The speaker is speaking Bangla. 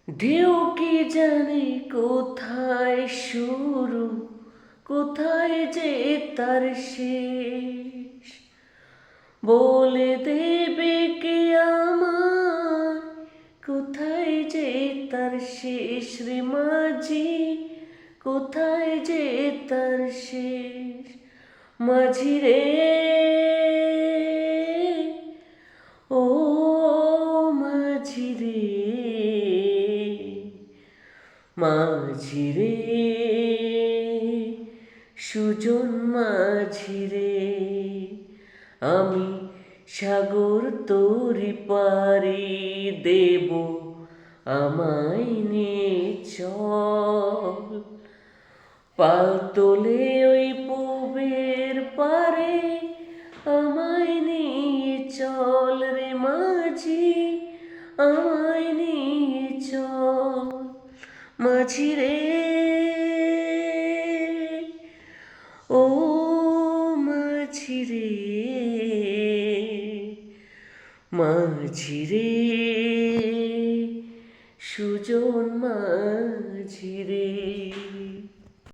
ঢেউ কি জানে কোথায় শুরু, কোথায় যে তার শেষ, বলে দেবে কে আমার কোথায় যে তার শেষ রে মাঝি, কোথায় যে তার শেষ। মাঝি রে ও মাঝি রে, মাঝি রে সুজন মাঝি রে, আমি সাগর তোরি পারি দেব, আমায় নিয়ে চল। পাল তোলে ওই পুবের পারে, আমায় নিয়ে চল রে মাঝি, আমায় নিয়ে চল। মাঝি রে ও মাঝি রে, মাঝি রে সুজন মাঝি রে।